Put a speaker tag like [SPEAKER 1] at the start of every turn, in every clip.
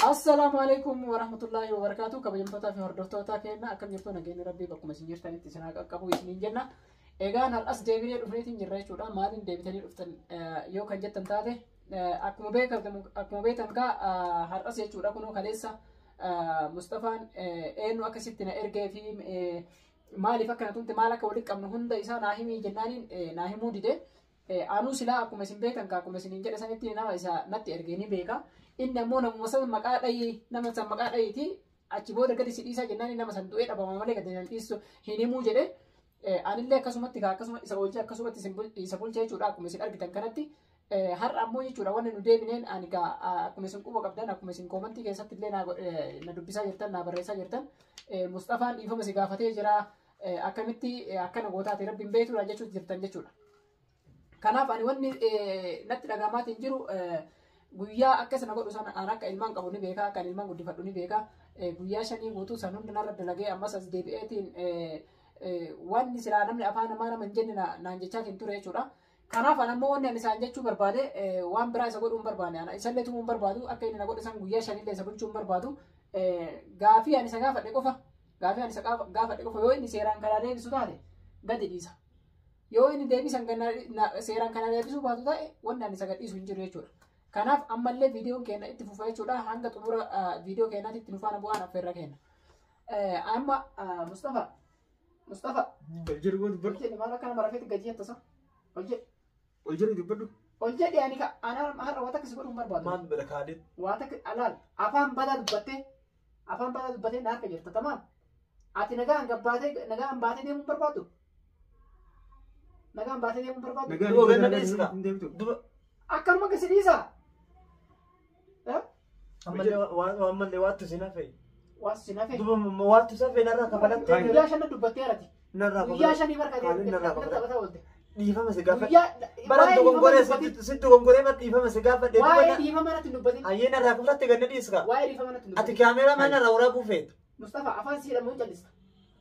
[SPEAKER 1] Assalamualaikum warahmatullahi wabarakatuh. Kabajamtoota fi hordoftoota keenya akkam jirtu nageenya rabbii bakkuma isin jirtanitti isin haa qaqqabu isiniin jenna. Egaan har'as deebinee dhufneetiin jirra jechuudha. Maaliin deebitanii dhuftan yoo kan jettan taate akkuma beektan har'as jechuudha kunoo kaleessa Mustafaan eenyu akkasitti na ergee fi maaliif akkana tunte maal akka walitti qabnu hunda isaa naa himii jennaaniin naa himuu dide. Anuu silaa akkuma isin beekan akkuma isiniin jedhe sanitti nama isa natti ergee ni beeka. Inni ammoo namuma san maqaa dhayii nama san maqaa dhayiiti achi booda gadi si dhiisaa jennaan nama san du'ee dhabama malee gadi na dhiisu hin himuu jedhe. Anillee akkasumatti akkasuma isa oolchee akkasumatti isa bulchee jechuudha akkuma isin argitan kanatti. Har'a ammoo jechuudha wanni nu deebineen ani akkuma isin quba qabdan akkuma isin koomantii keessatti illee na dubbisaa jirtan na barreessaa jirtan. Mustafaan dhiifama si gaafatee jira akkamitti akkana gootaati rabbiin beektuudha jechuutti jirtan jechuudha. Kanaaf ani wanni natti dhagamaatiin jiru guyyaa akka sana godhu sana an akka ilmaan qabu ni beeka kan ilmaan guddifadhu ni beeka guyyaa 5 guutuu san hunda narra dalagee ammas as deebi'eetiin wanni silaa namni afaan namaa nama hin jenne naan jechaatiin ture jechuudha. Kanaaf an ammoo wanni ani isaan jechuu barbaade waan biraa isa godhuu hin barbaane ana isallee tumuu hin barbaadu akka inni na godhe san guyyaa 5 illee isa bulchuu hin barbaadu gaafii ani isa gaafadhe qofa yoo inni seeraan kanaa deebisu taate gadi dhiisa. Yoo inni deebisan seeraan kana deebisuu baatu ta'e wanni ani isa gadhiisu hin jiru jechuudha. Kanaaf ammallee viidiyoon keenya itti fufa jechuudha hanga xumura viidiyoo keenyaatti itti nufaana bu'aan affeerra keenya. Amma Mustafa. Oljedhi maal akkana marafeeti gajii hattasa? Oljedhi dubbadhu. Oljedhi ani har'a waan akkasii godhuu hin barbaadu.
[SPEAKER 2] Maal bira kaadit?
[SPEAKER 1] Waan akka alaal afaan badaa dubbattee na harka jirta tamaan. Ati nagaan baatee deemuu hin barbaadu? Nagaan baatee deemuu hin barbaadu?
[SPEAKER 2] Duba ganna dheessuudha.
[SPEAKER 1] Akkanuma gasi dhiisaa?
[SPEAKER 2] Ammallee waattu si nafe.
[SPEAKER 1] Waattu si nafe?
[SPEAKER 2] Duba waattu safe narraa kafalattee.
[SPEAKER 1] Guyyaa 5 dubbattee arati.
[SPEAKER 2] Narraa
[SPEAKER 1] guyyaa 5 marka deemtee.
[SPEAKER 2] Dhiifama si gaafa. Bara dogongoree sitti dogongoree bara dhiifama si gaafa.
[SPEAKER 1] Waa'ee dhiifama natti dubbatin.
[SPEAKER 2] Hayyee narraa kafalatte ganna dhiiska.
[SPEAKER 1] Waa'ee dhiifama natti dubbatin.
[SPEAKER 2] Ati kaameeraa maan narraa waraabuu feetu.
[SPEAKER 1] Mustafa afaan si jedhamu hin callista.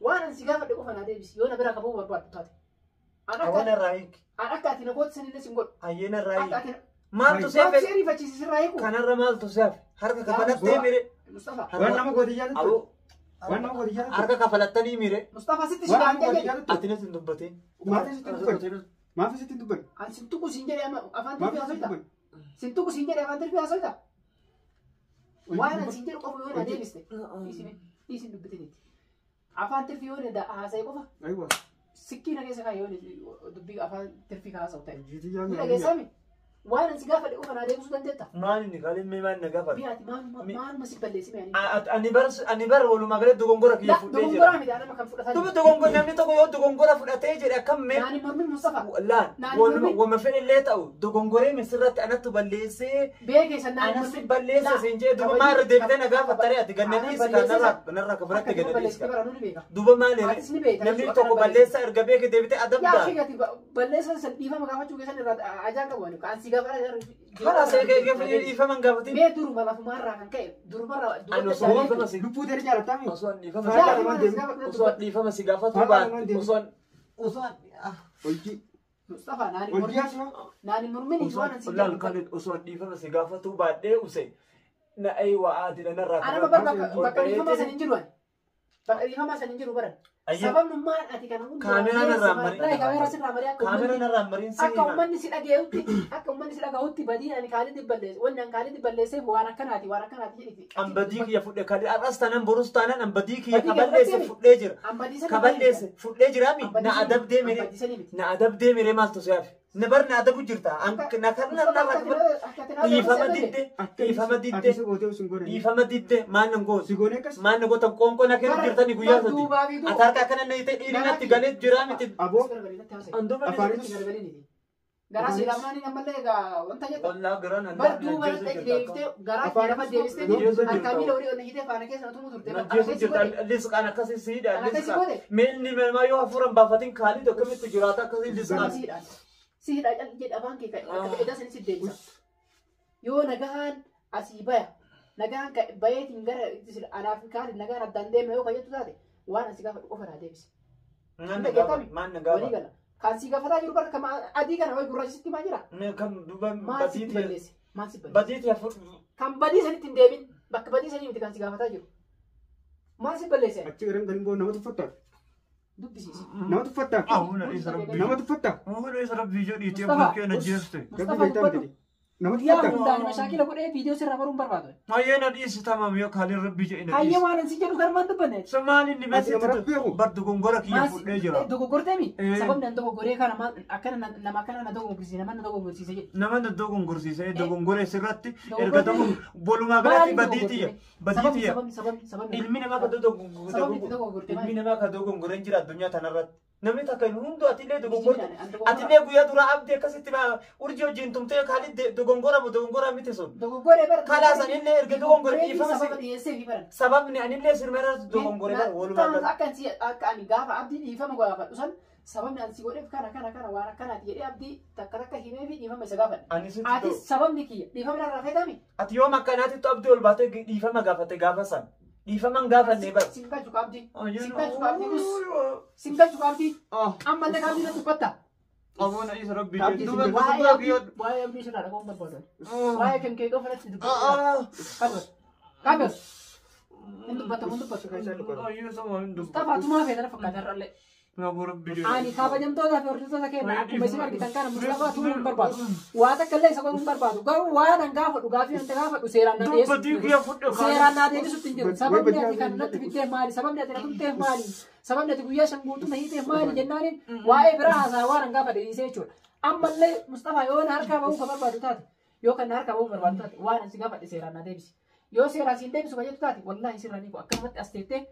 [SPEAKER 1] Waan ani si gaafadhe qofa naa deebisi yoo na bira qabuu barbaaddu taate.
[SPEAKER 2] Awwan narraa hiiki.
[SPEAKER 1] Akka ati na gootu sanillee sin godhu.
[SPEAKER 2] Hayyee narraa hiiki.
[SPEAKER 1] Maaltu seefe? Seerii fachiisi sirraa hiiku.
[SPEAKER 2] Kanarra maaltu seefe? Harka kafalattee mire.
[SPEAKER 1] Mustafa.
[SPEAKER 3] Waan nama godiyyaa jettu. Waan nama godiyyaa jettu.
[SPEAKER 2] Harka kafalattanii mire.
[SPEAKER 1] Mustafa sitti shidaan jedhe.
[SPEAKER 2] Ati natti hin dubbatin.
[SPEAKER 3] Maafi sitti dubban?
[SPEAKER 1] An sintuku siin jedhe afaan tirfii haasoita. Sintuku siin jedhe afaan tirfii haasoita. Waan an siin jedhu qofa yoo na deebiste. Dhiisin dubbitiniiti. Afaan tirfii yoo na haasa'e qofa. Sikkiina keessa kaa yoo dubbii afaan tirfii haasa'u ta'e. Ni dhageessami. Waan an si gaafadhe qofa naa deebisuu dandeetta.
[SPEAKER 2] Maal inni kalimee maal na gaafadhe?
[SPEAKER 1] Biyaati maaluma si balleessime
[SPEAKER 2] ani bar walumaa galatti dogongora kiyya fudhee jira.
[SPEAKER 1] Dogongora miti anama kan fudhatan.
[SPEAKER 2] Duba dogongora namni tokko yoo dogongora fudhatee jedhe akkam mee?
[SPEAKER 1] Naani mormin Mustafa.
[SPEAKER 2] Laan wama fedhillee ta'u dogongoree misirratti anatti balleessee.
[SPEAKER 1] Beekee san naani
[SPEAKER 2] anatti balleesse siin jee duba maal irra deebitee na gaafattaree ati gannaniis narraa kafalatte gannaniis. Duba maal namni tokko balleessa erga beekee deebitee adabdaa.
[SPEAKER 1] Yaa balleessa san dhiifama gaafachuu keessan irraa ajaan qabu ani kan si
[SPEAKER 2] Kala saya kayak Ifa menggapatin.
[SPEAKER 1] Be duruma lafu marah kan kayak duruma
[SPEAKER 2] Anu soal Ifa masih
[SPEAKER 3] lupu dari jalan kami.
[SPEAKER 2] Usuan Ifa masih gafat tubat. Usuan
[SPEAKER 3] Olji.
[SPEAKER 1] Mustafa nani murmini
[SPEAKER 2] usuan kan usuan Ifa masih gafat tubat deh usai. Na wa adi na narra.
[SPEAKER 1] Ana bakka Ifa masih ninjiruan. Bakka Ifa masih ninjiru baran. Sabab nummaan ati kana hunda
[SPEAKER 2] kamera
[SPEAKER 1] narraa
[SPEAKER 2] marin
[SPEAKER 1] akka ummanni si dhaga'utti badii ani kaalidi balleesse wanni an kaalidi balleesseef waan akkanaati jedhiti
[SPEAKER 2] an badii kiyya fudhe kali arras tanan borus tanan an badii kiyya kaballeesse fudhee jira kaballeesse fudhee jiraami na adabdee mire maaltu seef na bar na adabu jirta an na karna ifama didde maan ngo tan konko na kennu jirtani guyyaa sadi atarka kana na ite dhiirinatti galee jira miti
[SPEAKER 3] abo
[SPEAKER 2] anduba
[SPEAKER 1] gara silamani namalle ga wanta jetta
[SPEAKER 2] wallahi gara nan
[SPEAKER 1] bar duuba deebiste gara fira deebiste alkamila ori on hite faana keessa tumu turte
[SPEAKER 2] lis kana kasi sida lis melni melma yo afuran bafatin khali to kamitti jiraata kasi lis
[SPEAKER 1] sida jedha banki ka eda sani siddeessa yoo nagahan asibaya nagahan ka bayetin gara anaaf kaali nagahan addan deeme yoo kayatu taate waan asi gaafa qofa naa deebise
[SPEAKER 2] man nagafa
[SPEAKER 1] kan si gaafataa jiru bara kama adii kana way gurraachisitti maa jira
[SPEAKER 2] kam duba
[SPEAKER 1] maal si balleesse
[SPEAKER 2] badii
[SPEAKER 1] kan badii sanitti hin deebin bakka badii sanii miti kan si gaafataa jiru. Maal si balleesse?
[SPEAKER 3] Achi garan galin boo nama tuffataa.
[SPEAKER 1] Dubbisiisi.
[SPEAKER 3] Nama tuffataa.
[SPEAKER 2] Ahuna isa rabbi.
[SPEAKER 3] Nama tuffataa.
[SPEAKER 2] Ahuna isa rabbi jedhi itti abbaa na jeeste.
[SPEAKER 1] Mustafa dubbatu.
[SPEAKER 3] Nama
[SPEAKER 1] Yaa
[SPEAKER 3] tuffataa.
[SPEAKER 1] hundaan mashaakila godhee viidiyoo sirraa baruun barbaadu.
[SPEAKER 2] Hayyee na dhiisi tamam yoo kaalin rabbi jedhi na
[SPEAKER 1] Hayyee
[SPEAKER 2] dhiisi.
[SPEAKER 1] waan ansi jedhu garmaan dubbanne.
[SPEAKER 2] Samaali inni
[SPEAKER 3] Ati nama rabbi
[SPEAKER 2] beeksitu
[SPEAKER 3] eegu.
[SPEAKER 2] bar dogongora kiyya fudhee jira.
[SPEAKER 1] Dogoggorteemi.
[SPEAKER 2] Eh.
[SPEAKER 1] Sababni an dogoggoree kana akkana nama akkana na dogoggorsiise nama na dogoggorsiise jedhe.
[SPEAKER 2] Nama na dogongorsiise dogongore sirratti
[SPEAKER 1] Dogongoree.
[SPEAKER 2] erga tokko bolumaa galatti badiitiyya. Badiitiyya.
[SPEAKER 1] Sababni.
[SPEAKER 2] Ilmi namaa ka
[SPEAKER 1] Dogoggorte
[SPEAKER 2] ilmi namaa ka dogongoreen jira addunyaa tanarratti. Namni takka hundi atillee dogongorte.
[SPEAKER 1] Dogongorte.
[SPEAKER 2] Atillee guyyaa dura abdii akkasitti urjii wajjin tumtee kaalid dogongora miti sun.
[SPEAKER 1] Dogoggoree bara.
[SPEAKER 2] Kalaasan illee erga dogongore dhiifama
[SPEAKER 1] sababa dhiyeessee fi bara.
[SPEAKER 2] sababni anillee sirmeera dogongore bara walumaa galatti.
[SPEAKER 1] Akka ani gaafa abdii dhiifama gaafadhu san sababni ani si godheef kana waan akkanaati jedhee abdii takka himee fi dhiifama isa gaafadhe.
[SPEAKER 2] Anis
[SPEAKER 1] Ati sababni kiyya dhiifama irraa feetami.
[SPEAKER 2] ati yoo makkanaatitti abdii ol baatee dhiifama gaafate gaafa san. Dhiifama hin gaafanne bara.
[SPEAKER 1] Singalchu qabdi. Singalchu qabdi gus. Singalchu qabdi. Ammallee qabdi na dubbatta.
[SPEAKER 2] Abuna isa rabbi
[SPEAKER 3] Abdii
[SPEAKER 2] jedhu.
[SPEAKER 1] Waa'ee abdii sirraa dhaga'uun barbaadu. Waa'ee kan kee qofa natti dubbata. Kabir. Hin dubbatu.
[SPEAKER 2] Ayyuu sama hin dubbatu.
[SPEAKER 1] Mustafa tumaa feetana fakkaata irrallee.
[SPEAKER 2] Nabu rabbi jedhu.
[SPEAKER 1] Ani kabajamtoota fi hordoftoota keenya akkuma isin argitan kana Mustafa tumuu hin barbaadu. Waa takka illee isa godhuu hin barbaadu. Garuu waan an gaafadhu gaafii anta gaafadhu seeraan na dhiyeessu.
[SPEAKER 2] Dubbatii kiyya fudhe
[SPEAKER 1] Seeraan na deebisutti hin jiru. Sababni ati kan natti bitteef maali? Sababni ati na tumteef maali? Sababni ati guyyaa shan guutuu na hiiteef maali jennaaniin waa'ee biraa haasaa waan an gaafadhe dhiisee jechuudha. Ammallee Mustafa yoo na harkaa bahuu kan barbaadu taate yoo kan na harkaa bahuu barbaadu taate waan an si gaafadhe seeraan na deebisi. Yoo seeraan siin deebisu fayyadu taate wallaahi sirraa ni akkanumatti as teettee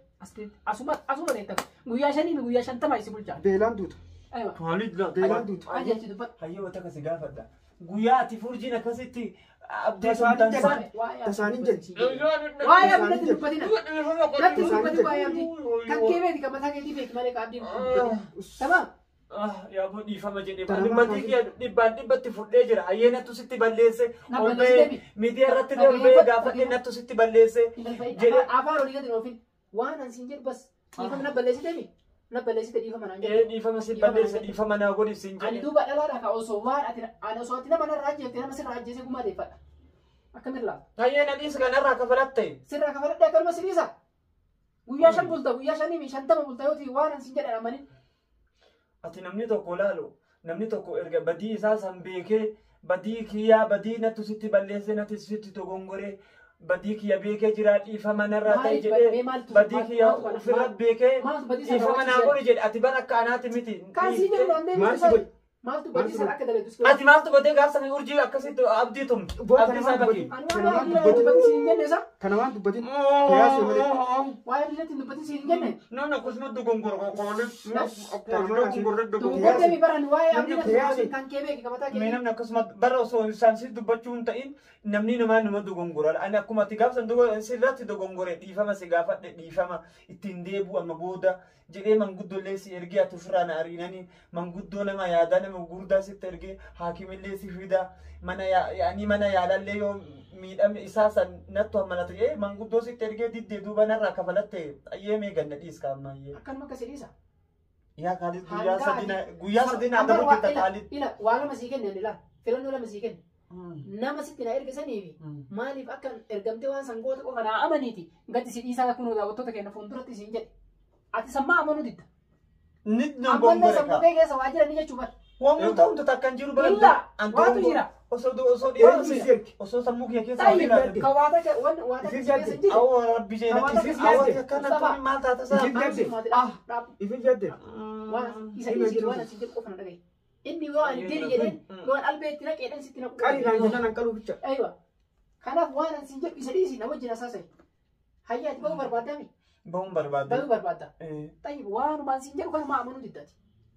[SPEAKER 1] asuma teetta guyyaa shanii fi guyyaa shantama isi bulchaa.
[SPEAKER 3] Beelaan duuta.
[SPEAKER 1] Aywa.
[SPEAKER 2] Khalid la.
[SPEAKER 3] Beelaan duuta.
[SPEAKER 1] Ajaa'ibsi dubbata.
[SPEAKER 2] Hayyee wata kasi gaafadha. Guyyaa ati furjiin akkasitti abdii
[SPEAKER 3] Tasaanii
[SPEAKER 2] sun
[SPEAKER 3] jedhan.
[SPEAKER 2] tansa.
[SPEAKER 3] Tasaanii jedhan.
[SPEAKER 1] Waa'ee abdii natti dubbatina. Natti dubbati waa'ee abdii. Kan kee beeki kan mataa keetii beeki malee abdiin dubbatina. Tamam.
[SPEAKER 2] Yaa boo dhiifama jedhee dhibbatii kiyya dhibbaan dhibbatti fudhee jira. Hayyee nattu sitti balleesse.
[SPEAKER 1] Na
[SPEAKER 2] Ol
[SPEAKER 1] balleessite
[SPEAKER 2] ba'ee
[SPEAKER 1] mi?
[SPEAKER 2] miidiyaa irratti ol ba'ee gaafadhe nattu sitti balleesse. Jedhee
[SPEAKER 1] Afaan olii gadi oofin. Waan an siin jedhu bas dhiifama na balleessite mi? Na balleessite dhiifama naan jedhu.
[SPEAKER 2] dhiifama si balleesse dhiifama naa godhi siin
[SPEAKER 1] Ani
[SPEAKER 2] jedhe.
[SPEAKER 1] duuba dhalaadha ka osoo waan ani osoo ati nama narraa ajjeefte nama sirraa ajjeesee gumaa deeffadha. Akkamii laata?
[SPEAKER 2] Hayyee na dhiisa kanarraa kafalatte.
[SPEAKER 1] Sirraa kafaladhe akkanuma siriisa. Guyyaa shan bulta guyyaa shanii fi shantama bulta yoo ta'e waan an siin jedhan amanin.
[SPEAKER 2] Ati namni tokko laalu namni tokko erga badii isaa san beekee badii kiyyaa badii nattu sitti balleesse natti sitti dogongoree badii kiyya beekee jira dhiifama narraa ta'e jedhee badii kiyya ofirra beekee dhiifama naa godhi jedhe ati bara akka anaati miti.
[SPEAKER 1] Kaasii jedhu dandeenye
[SPEAKER 3] Maaltu godhe?
[SPEAKER 1] maaltu badii sana akka daleetus.
[SPEAKER 2] Ati maaltu godhee gaafa sana urjii akkasitti abdii tumte abdii isaa bakki.
[SPEAKER 1] Ani waan abdii dubbatti siin jenne isa.
[SPEAKER 3] Kana waan dubbatin. Qiyaasii malee.
[SPEAKER 1] Waa'ee abdii natti dubbatti siin jenne.
[SPEAKER 2] Nama akkasuma dogongora qoqqoolee
[SPEAKER 1] Dogoggortee mi baran waa'ee abdii natti dubbatti kan kee beeki qabataa
[SPEAKER 2] Mee
[SPEAKER 1] kee.
[SPEAKER 2] namni akkasuma bara osoo isaan si dubbachuu hin ta'in namni nama dogongora. Ani akkuma ati gaafa san sirratti dogongore dhiifama si gaafadhe dhiifama ittiin deebi'u amma booda jedhee manguddollee si ergee ati ofirraa na ariinanii manguddoo nama yaadaa nama gurguddaa sitti ergee haakimillee si fida mana yaalallee yoo miidhame isaa san nattu hammanatu manguddoo sitti ergee diddee duuba narraa kafalatte ayyee mee ganna dhiiska ammayyee.
[SPEAKER 1] Akkanuma akka siriisa.
[SPEAKER 2] Yaa Khalid guyyaa sadina adabu jirta Khalid.
[SPEAKER 1] Ila waa lama sii kenne ila filannoo lama sii kenne. Nama sitti na ergisaniifi maaliif akka ergamtee waan sangoota qofa naa amaniiti gati si dhiisaa kunoo daawwattoota keenya fuulduratti siin jedhe. Ati sammaa amanuu didda.
[SPEAKER 2] Nit nu
[SPEAKER 1] Ammallee
[SPEAKER 2] gongore
[SPEAKER 1] sammuu
[SPEAKER 2] ka.
[SPEAKER 1] kee keessa waa jiran ni jechuu bara.
[SPEAKER 2] Waan ta'u takkan jiru bara.
[SPEAKER 1] Illa waatu jira.
[SPEAKER 2] Osoo
[SPEAKER 3] Eenyu si erge?
[SPEAKER 2] osoo sammuu kiyya keessa
[SPEAKER 1] Tayyib
[SPEAKER 2] filaate.
[SPEAKER 1] ka waata kee waata kee keessa hin jirre.
[SPEAKER 2] Awwa rabbi jeenatti awwa akkana tuni maal taata saa.
[SPEAKER 3] Ifin jedhe.
[SPEAKER 1] Waan isa dhiisii waan asin jedhu qofa na dhagaye. Inni yoo ani diri jedheen yoo albeetti naqeedhaan sitti naqu.
[SPEAKER 3] Qaliidhaan jennaan hanqaluu bicha.
[SPEAKER 1] Aywa. Kanaaf waan asin jedhu isa dhiisii na wajjin asaasa'e. Hayyaati bahuu barbaadame.
[SPEAKER 2] Ba'uun barbaada.
[SPEAKER 1] Bahuu barbaadda. Tayyib waanumaan sin jedhu kanuma amanuu diddati.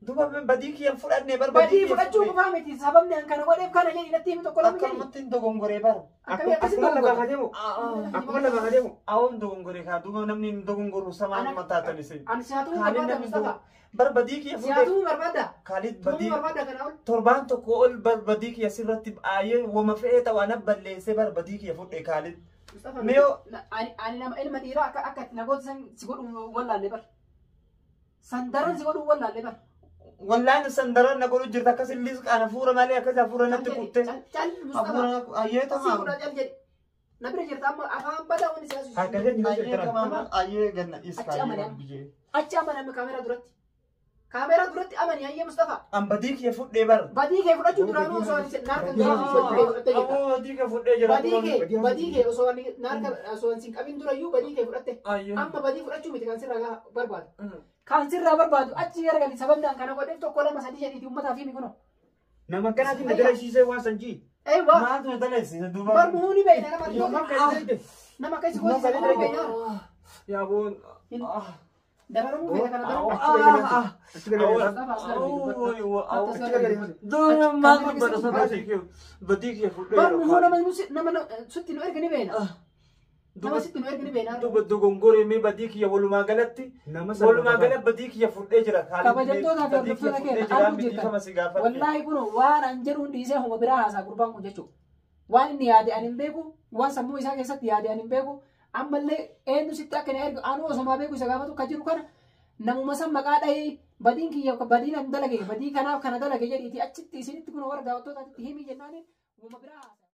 [SPEAKER 2] Duba badii kiyya fudhannee
[SPEAKER 1] Badii fudhachuu qofaa miti sababni an kana godheef kana jedhi natti himi tokko lama jedhi.
[SPEAKER 2] akkamatti dogongoree bara.
[SPEAKER 1] Akkamii akkasitti
[SPEAKER 3] Akkuma lafaa
[SPEAKER 1] dogongora.
[SPEAKER 3] deemu. Akkuma lafaa deemu.
[SPEAKER 2] Awwan dogongoree kaa duba namni hin dogongoru samaan mataatan isin.
[SPEAKER 1] Ani siyaatuu
[SPEAKER 2] Kaalid
[SPEAKER 1] barbaadda
[SPEAKER 2] namni
[SPEAKER 1] Mustafa.
[SPEAKER 2] bara badii kiyya fudhee.
[SPEAKER 1] Siyaatuu barbaadda.
[SPEAKER 2] Kaalid
[SPEAKER 1] Tumuu
[SPEAKER 2] badii
[SPEAKER 1] barbaadda kana ol.
[SPEAKER 2] torbaan tokko ol badii kiyya sirratti baay'ee wama fe'ee ta'aan balleessee bara badii kiyya fudhee Kaalid.
[SPEAKER 1] Mustafa
[SPEAKER 2] Meo.
[SPEAKER 1] ani nama ilma dhiiraa akka nagoota san si godhu wallaalle bar. Sandaran si godhu wallaalle bar.
[SPEAKER 2] Wallaan sandaran na godhu jirta akkas illis qaana fuura malee akkas hafuura natti kutte.
[SPEAKER 1] Cal Mustafa.
[SPEAKER 2] Hafuura ayyeeta
[SPEAKER 1] Si
[SPEAKER 2] maa.
[SPEAKER 1] godha cal jedhi. Na bira jirta amma afaan badaa wani siyaasa.
[SPEAKER 3] Harka keenya
[SPEAKER 2] Ayyee
[SPEAKER 3] hojjetara.
[SPEAKER 2] kamaan ayyee ganna
[SPEAKER 1] Achi
[SPEAKER 2] iskaayee
[SPEAKER 1] amanee.
[SPEAKER 2] biyyee.
[SPEAKER 1] Achi amaname kaameraa duratti. Kaameraa duratti amani hayyee Mustafa.
[SPEAKER 2] Ambadii kiyya fudhee bar.
[SPEAKER 1] Badii kee fudhachuu duraanuu osoo ani naarka fudhatte jirta.
[SPEAKER 2] Ambadii kiyya fudhee jira.
[SPEAKER 1] Badii kee osoo ani naarka osoo ani sin qabin durayyuu badii kee fudhatte.
[SPEAKER 2] Ayyee.
[SPEAKER 1] Amma badii fudhachuu miti kan sirraa barbaadu. Kan sirraa barbaadu achi garagali sababni kana godheef tokko lama sadii jedhiiti uummataa fi mikuno.
[SPEAKER 3] Nama akkanaatiin na dalaisiisee waan sanjii.
[SPEAKER 1] Eewa.
[SPEAKER 2] Maaltu na daleessise duuba?
[SPEAKER 1] Barmuun ni beekna nama
[SPEAKER 3] Yoo
[SPEAKER 1] tokko.
[SPEAKER 3] akka jedhante.
[SPEAKER 1] Nama akkasii gosa sana ni beekna.
[SPEAKER 2] Yaa boon.
[SPEAKER 1] Dararamuu beekna kana daramu.
[SPEAKER 3] Achi galagalaa.
[SPEAKER 2] Badii kiyya fudhee
[SPEAKER 1] Barmuun nama sutti nu erga ni beekna. Nama sitti nu erga ni beekna.
[SPEAKER 2] dogongoree mee badii kiyya walumaa galatti walumaa galatti badii kiyya fudhee jira.
[SPEAKER 1] Kabajamtoota fi hordoftoota keenya arguu jirtan. Wallaahi kun waan an jedhuun dhiisee homa biraa haasaa gurbaan kun jechuudha. Waan inni yaade ani hin beeku, waan sammuu isaa keessatti yaade ani hin beeku. Ammallee eenyu sitti akka inni ergu anu osomaa beeku isa gaafatu kan jiru kana namuma san maqaa dhahee badiin kiyya badiin an dalage badii kanaaf kana dalage jedhiiti achitti isinitti kun warra daawwattootaatti himii jennaaniin homa biraa haasaa.